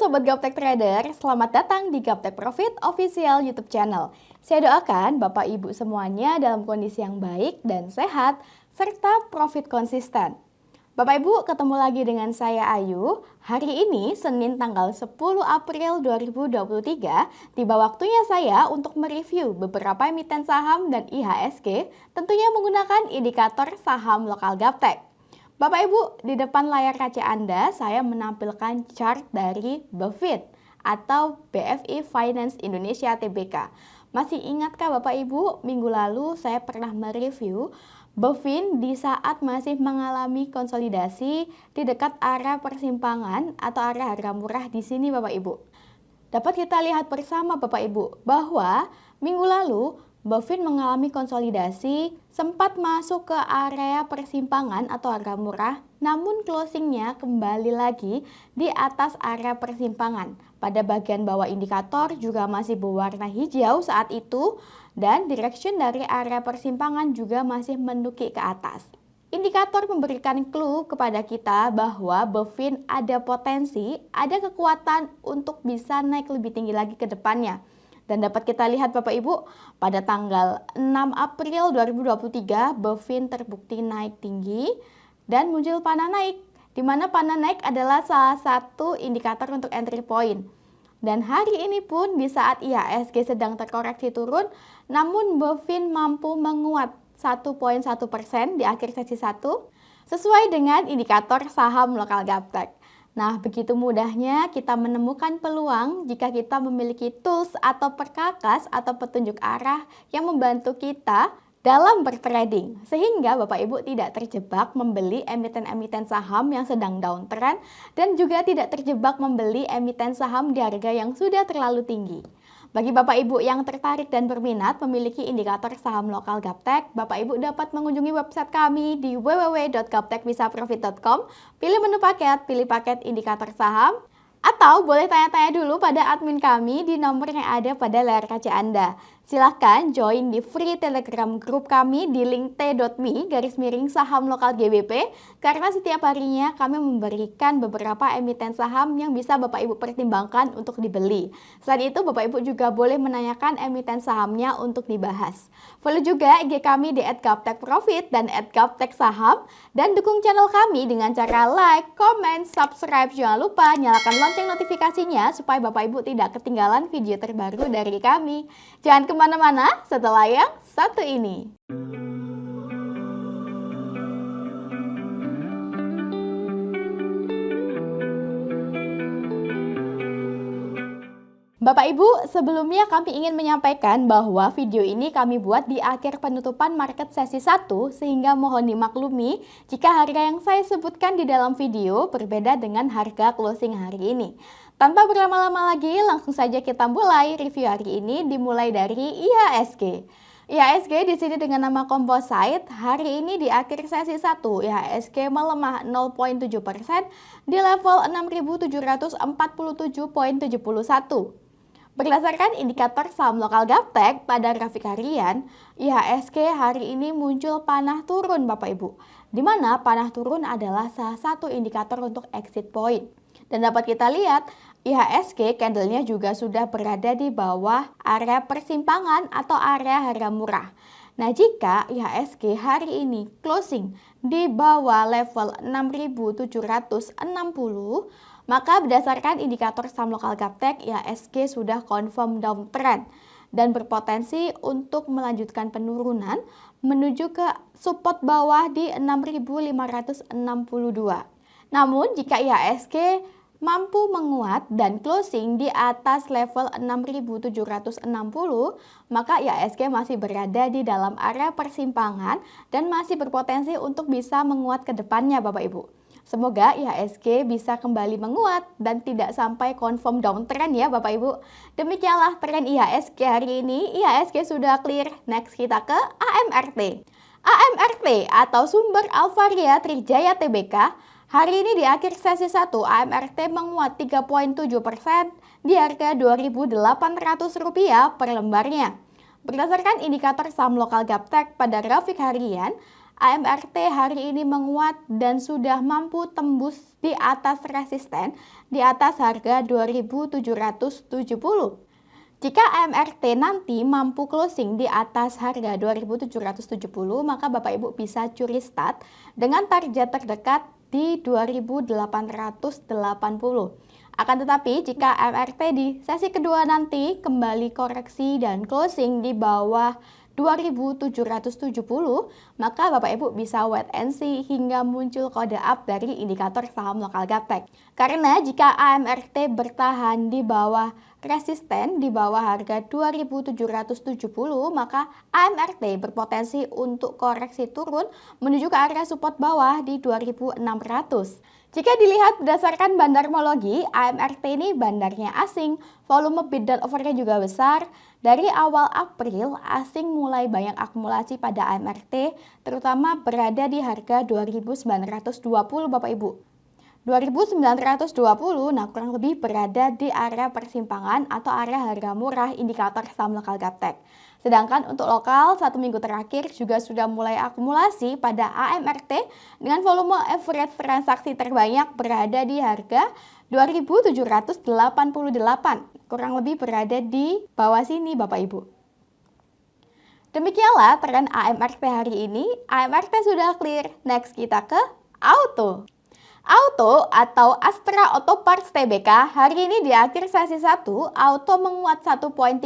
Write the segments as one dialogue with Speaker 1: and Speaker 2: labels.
Speaker 1: Sobat Gaptek Trader, selamat datang di Gaptek Profit Official YouTube channel. Saya doakan Bapak Ibu semuanya dalam kondisi yang baik dan sehat, serta profit konsisten. Bapak Ibu, ketemu lagi dengan saya Ayu. Hari ini Senin tanggal 10 April 2023, tiba waktunya saya untuk mereview beberapa emiten saham dan IHSG, tentunya menggunakan indikator saham lokal Gaptek. Bapak Ibu, di depan layar kaca Anda saya menampilkan chart dari BEFIT atau BFI Finance Indonesia Tbk. Masih ingatkah Bapak Ibu, minggu lalu saya pernah mereview BEFIT di saat masih mengalami konsolidasi di dekat area persimpangan atau area harga murah di sini Bapak Ibu. Dapat kita lihat bersama Bapak Ibu bahwa minggu lalu BEFIT mengalami konsolidasi, sempat masuk ke area persimpangan atau harga murah, namun closingnya kembali lagi di atas area persimpangan. Pada bagian bawah indikator juga masih berwarna hijau saat itu, dan direction dari area persimpangan juga masih menukik ke atas. Indikator memberikan clue kepada kita bahwa BEFIT ada potensi, ada kekuatan untuk bisa naik lebih tinggi lagi ke depannya. Dan dapat kita lihat Bapak Ibu, pada tanggal 6 April 2023, BEFIT terbukti naik tinggi dan muncul panah naik, di mana panah naik adalah salah satu indikator untuk entry point. Dan hari ini pun di saat IHSG sedang terkoreksi turun, namun BEFIT mampu menguat 1,1% di akhir sesi 1, sesuai dengan indikator saham lokal Gaptek. Nah, begitu mudahnya kita menemukan peluang jika kita memiliki tools atau perkakas atau petunjuk arah yang membantu kita dalam bertrading. Sehingga Bapak Ibu tidak terjebak membeli emiten-emiten saham yang sedang downtrend dan juga tidak terjebak membeli emiten saham di harga yang sudah terlalu tinggi. Bagi Bapak Ibu yang tertarik dan berminat memiliki indikator saham lokal Gaptek, Bapak Ibu dapat mengunjungi website kami di www.gaptekbisaprofit.com, pilih menu paket, pilih paket indikator saham, atau boleh tanya-tanya dulu pada admin kami di nomor yang ada pada layar kaca Anda. Silahkan join di free telegram group kami di link t.me/saham lokal GBP, karena setiap harinya kami memberikan beberapa emiten saham yang bisa Bapak Ibu pertimbangkan untuk dibeli. Selain itu Bapak Ibu juga boleh menanyakan emiten sahamnya untuk dibahas. Follow juga IG kami di @gaptekprofit dan @gapteksaham, dan dukung channel kami dengan cara like, comment, subscribe. Jangan lupa nyalakan lonceng notifikasinya supaya Bapak Ibu tidak ketinggalan video terbaru dari kami. Jangan kemana-mana setelah yang satu ini. Bapak Ibu, sebelumnya kami ingin menyampaikan bahwa video ini kami buat di akhir penutupan market sesi 1, sehingga mohon dimaklumi jika harga yang saya sebutkan di dalam video berbeda dengan harga closing hari ini. Tanpa berlama-lama lagi, langsung saja kita mulai review hari ini, dimulai dari IHSG. IHSG di sini dengan nama Composite, hari ini di akhir sesi 1, IHSG melemah 0,7% di level 6.747,71. Berdasarkan indikator saham lokal Gaptek pada grafik harian, IHSG hari ini muncul panah turun Bapak Ibu, di mana panah turun adalah salah satu indikator untuk exit point. Dan dapat kita lihat, IHSG candlenya juga sudah berada di bawah area persimpangan atau area harga murah. Nah, jika IHSG hari ini closing di bawah level 6.760, maka berdasarkan indikator saham lokal Gaptek, IHSG sudah confirm downtrend dan berpotensi untuk melanjutkan penurunan menuju ke support bawah di 6.562. Namun, jika IHSG mampu menguat dan closing di atas level 6.760, maka IHSG masih berada di dalam area persimpangan dan masih berpotensi untuk bisa menguat ke depannya Bapak Ibu. Semoga IHSG bisa kembali menguat dan tidak sampai confirm downtrend ya Bapak Ibu. Demikianlah tren IHSG hari ini. IHSG sudah clear. Next kita ke AMRT. AMRT atau Sumber Alvaria Trijaya Tbk. Hari ini di akhir sesi 1, AMRT menguat 3,7% di harga Rp2.800 per lembarnya. Berdasarkan indikator saham lokal Gaptek pada grafik harian, AMRT hari ini menguat dan sudah mampu tembus di atas resisten di atas harga 2.770. Jika AMRT nanti mampu closing di atas harga 2.770, maka Bapak Ibu bisa curi start dengan target terdekat di 2.880. Akan tetapi jika AMRT di sesi kedua nanti kembali koreksi dan closing di bawah 2.770, maka Bapak Ibu bisa wait and see hingga muncul kode up dari indikator saham lokal gaptek. Karena jika AMRT bertahan di bawah resisten di bawah harga 2.770, maka AMRT berpotensi untuk koreksi turun menuju ke area support bawah di 2.600. Jika dilihat berdasarkan bandarmologi, AMRT ini bandarnya asing, volume bid dan offernya juga besar. Dari awal April, asing mulai banyak akumulasi pada AMRT, terutama berada di harga 2.920 Bapak Ibu. 2.920, nah kurang lebih berada di area persimpangan atau area harga murah indikator saham lokal gaptek. Sedangkan untuk lokal, 1 minggu terakhir juga sudah mulai akumulasi pada AMRT dengan volume average transaksi terbanyak berada di harga 2.788, kurang lebih berada di bawah sini Bapak Ibu. Demikianlah tren AMRT hari ini. AMRT sudah clear, next kita ke auto. Auto atau Astra Auto Parts Tbk hari ini di akhir sesi 1, auto menguat 1,3%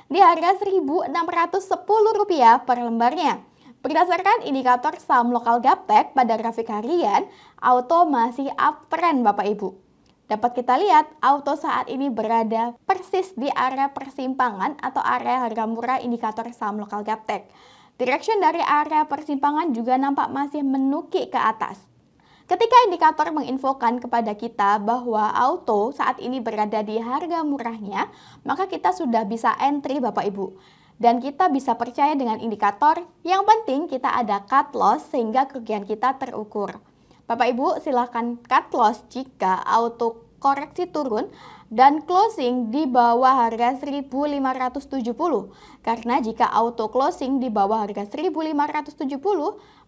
Speaker 1: di harga Rp1.610 per lembarnya. Berdasarkan indikator saham lokal gaptek pada grafik harian, auto masih uptrend Bapak Ibu. Dapat kita lihat, auto saat ini berada persis di area persimpangan atau area harga murah indikator saham lokal gaptek. Direction dari area persimpangan juga nampak masih menukik ke atas. Ketika indikator menginfokan kepada kita bahwa auto saat ini berada di harga murahnya, maka kita sudah bisa entry Bapak Ibu. Dan kita bisa percaya dengan indikator, yang penting kita ada cut loss sehingga kerugian kita terukur. Bapak Ibu silahkan cut loss jika auto koreksi turun dan closing di bawah harga 1.570. Karena jika auto closing di bawah harga 1.570,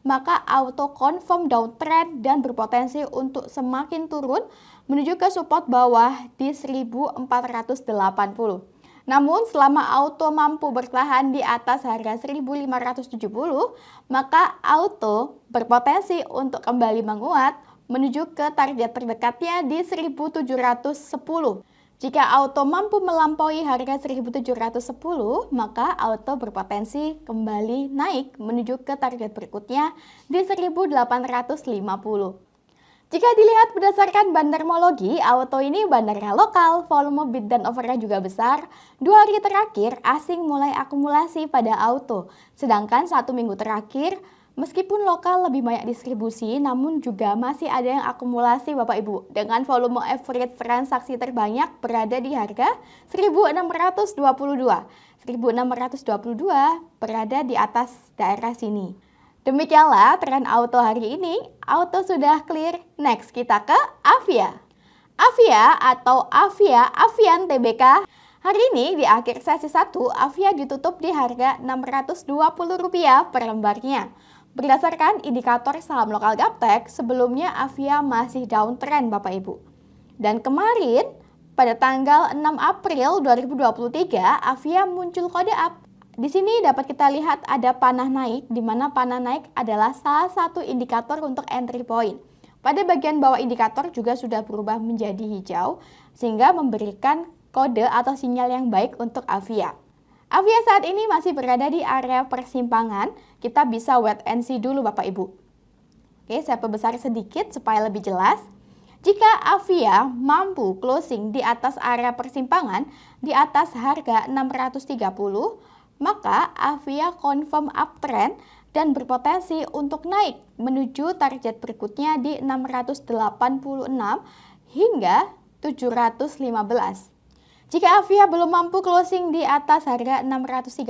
Speaker 1: maka auto confirm downtrend dan berpotensi untuk semakin turun menuju ke support bawah di 1.480. Namun selama auto mampu bertahan di atas harga 1.570, maka auto berpotensi untuk kembali menguat menuju ke target terdekatnya di 1.710. Jika auto mampu melampaui harga 1.710, maka auto berpotensi kembali naik menuju ke target berikutnya di 1.850. Jika dilihat berdasarkan bandarmologi, auto ini bandarnya lokal, volume bid dan offernya juga besar. 2 hari terakhir, asing mulai akumulasi pada auto. Sedangkan 1 minggu terakhir, meskipun lokal lebih banyak distribusi, namun juga masih ada yang akumulasi Bapak Ibu. Dengan volume average transaksi terbanyak berada di harga 1.622. 1.622 berada di atas daerah sini. Demikianlah tren auto hari ini. Auto sudah clear. Next kita ke Avia. Avia atau Avian Tbk. Hari ini di akhir sesi 1, Avia ditutup di harga Rp620 per lembarnya. Berdasarkan indikator saham lokal gaptek, sebelumnya Avia masih downtrend Bapak Ibu. Dan kemarin pada tanggal 6 April 2023, Avia muncul kode up. Di sini dapat kita lihat ada panah naik, di mana panah naik adalah salah satu indikator untuk entry point. Pada bagian bawah indikator juga sudah berubah menjadi hijau, sehingga memberikan kode atau sinyal yang baik untuk Avia. Avia saat ini masih berada di area persimpangan, kita bisa wait and see dulu Bapak Ibu. Oke, saya perbesar sedikit supaya lebih jelas. Jika Avia mampu closing di atas area persimpangan, di atas harga 630, maka Avia confirm uptrend dan berpotensi untuk naik menuju target berikutnya di 686 hingga 715. Jika Avia belum mampu closing di atas harga 630,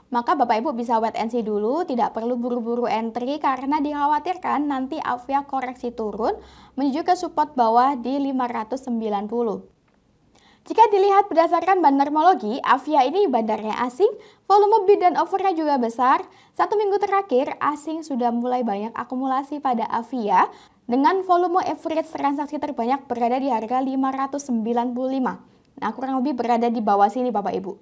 Speaker 1: maka Bapak Ibu bisa wait and see dulu, tidak perlu buru-buru entry karena dikhawatirkan nanti Avia koreksi turun menuju ke support bawah di 590. Jika dilihat berdasarkan bandarmologi, Avia ini bandarnya asing, volume bid dan offernya juga besar. 1 minggu terakhir, asing sudah mulai banyak akumulasi pada Avia dengan volume average transaksi terbanyak berada di harga 595. Nah, kurang lebih berada di bawah sini Bapak Ibu.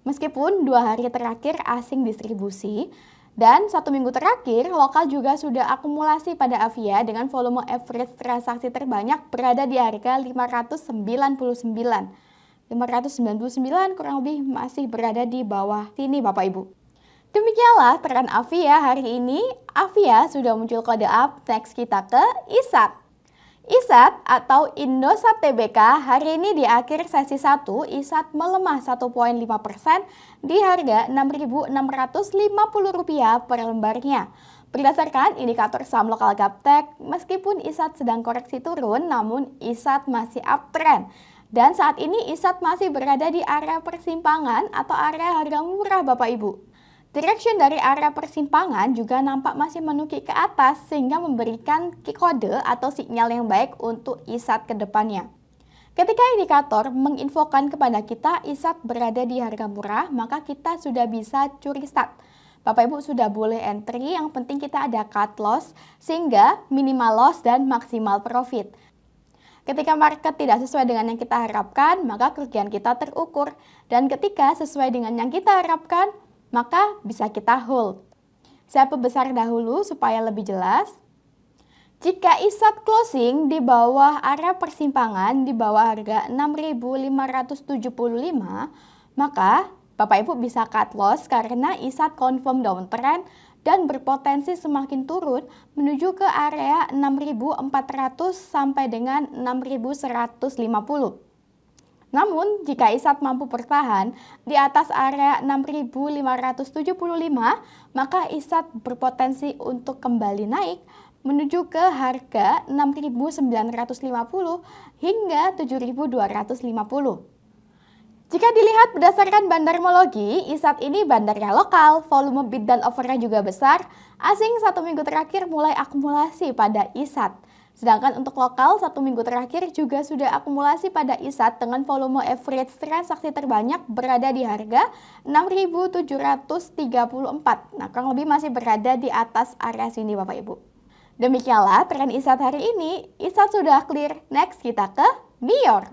Speaker 1: Meskipun 2 hari terakhir asing distribusi, dan 1 minggu terakhir, lokal juga sudah akumulasi pada Avia dengan volume average transaksi terbanyak berada di harga 599. 599 kurang lebih masih berada di bawah sini Bapak Ibu. Demikianlah tren Avia hari ini. Avia sudah muncul kode up, next kita ke ISAT. ISAT atau Indosat Tbk hari ini di akhir sesi 1, ISAT melemah 1,5% di harga Rp6.650 per lembarnya. Berdasarkan indikator saham lokal Gaptek, meskipun ISAT sedang koreksi turun, namun ISAT masih uptrend. Dan saat ini ISAT masih berada di area persimpangan atau area harga murah Bapak Ibu. Direction dari area persimpangan juga nampak masih menukik ke atas sehingga memberikan kode atau sinyal yang baik untuk ISAT ke depannya. Ketika indikator menginfokan kepada kita ISAT berada di harga murah, maka kita sudah bisa curi start. Bapak Ibu sudah boleh entry, yang penting kita ada cut loss sehingga minimal loss dan maksimal profit. Ketika market tidak sesuai dengan yang kita harapkan, maka kerugian kita terukur. Dan ketika sesuai dengan yang kita harapkan, maka bisa kita hold. Saya perbesar dahulu supaya lebih jelas. Jika ISAT closing di bawah area persimpangan, di bawah harga 6.575, maka Bapak Ibu bisa cut loss karena ISAT confirm downtrend dan berpotensi semakin turun menuju ke area 6.400 sampai dengan 6.150. Namun, jika ISAT mampu bertahan di atas area 6.575, maka ISAT berpotensi untuk kembali naik menuju ke harga 6.950 hingga 7.250. Jika dilihat berdasarkan bandarmologi, ISAT ini bandarnya lokal, volume bid dan offernya juga besar. Asing 1 minggu terakhir mulai akumulasi pada ISAT. Sedangkan untuk lokal 1 minggu terakhir juga sudah akumulasi pada ISAT dengan volume average transaksi terbanyak berada di harga 6.734. Nah, kurang lebih masih berada di atas area sini Bapak Ibu. Demikianlah tren ISAT hari ini. ISAT sudah clear, next kita ke MIOR.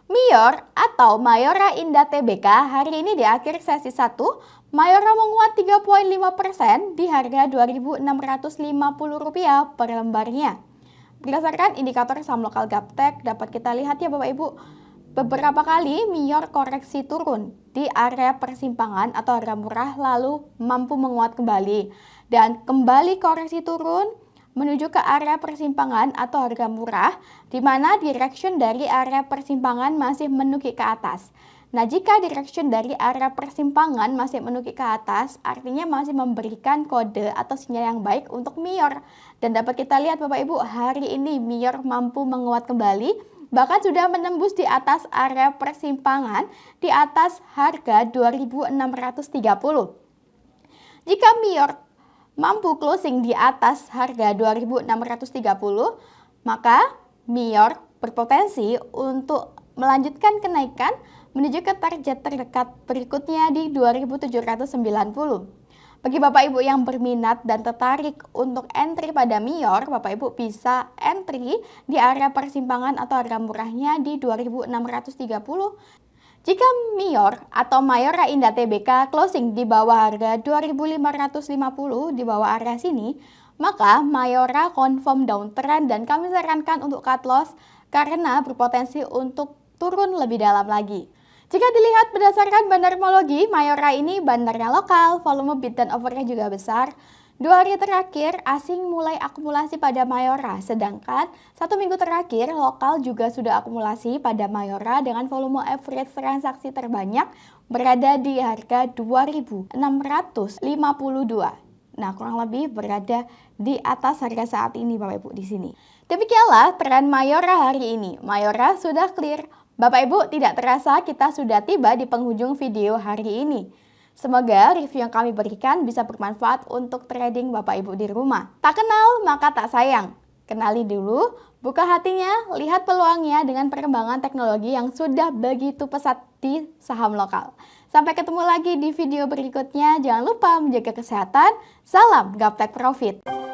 Speaker 1: MIOR atau Mayora Indah Tbk hari ini di akhir sesi 1, Mayora menguat 3,5% di harga Rp2.650 per lembarnya. Berdasarkan indikator saham lokal Gaptek, dapat kita lihat ya Bapak Ibu, beberapa kali MIOR koreksi turun di area persimpangan atau harga murah lalu mampu menguat kembali. Dan kembali koreksi turun menuju ke area persimpangan atau harga murah, di mana direction dari area persimpangan masih menukik ke atas. Nah, jika direction dari area persimpangan masih menukik ke atas, artinya masih memberikan kode atau sinyal yang baik untuk MIOR. Dan dapat kita lihat Bapak Ibu, hari ini MIOR mampu menguat kembali, bahkan sudah menembus di atas area persimpangan, di atas harga 2.630. Jika MIOR mampu closing di atas harga 2.630, maka MIOR berpotensi untuk melanjutkan kenaikan menuju ke target terdekat berikutnya di 2.790. Bagi Bapak Ibu yang berminat dan tertarik untuk entry pada MIOR, Bapak Ibu bisa entry di area persimpangan atau harga murahnya di 2.630. Jika MIOR atau Mayora Indah Tbk closing di bawah harga 2.550 di bawah area sini, maka Mayora confirm downtrend dan kami sarankan untuk cut loss karena berpotensi untuk turun lebih dalam lagi. Jika dilihat berdasarkan bandarmologi, Mayora ini bandarnya lokal, volume bid dan offernya juga besar. 2 hari terakhir, asing mulai akumulasi pada Mayora, sedangkan 1 minggu terakhir, lokal juga sudah akumulasi pada Mayora dengan volume average transaksi terbanyak berada di harga 2.652. Nah, kurang lebih berada di atas harga saat ini Bapak Ibu di sini. Demikianlah tren Mayora hari ini. Mayora sudah clear. Bapak Ibu, tidak terasa kita sudah tiba di penghujung video hari ini. Semoga review yang kami berikan bisa bermanfaat untuk trading Bapak Ibu di rumah. Tak kenal maka tak sayang. Kenali dulu Buka hatinya, lihat peluangnya dengan perkembangan teknologi yang sudah begitu pesat di saham lokal. Sampai ketemu lagi di video berikutnya. Jangan lupa menjaga kesehatan. Salam Gaptek Profit.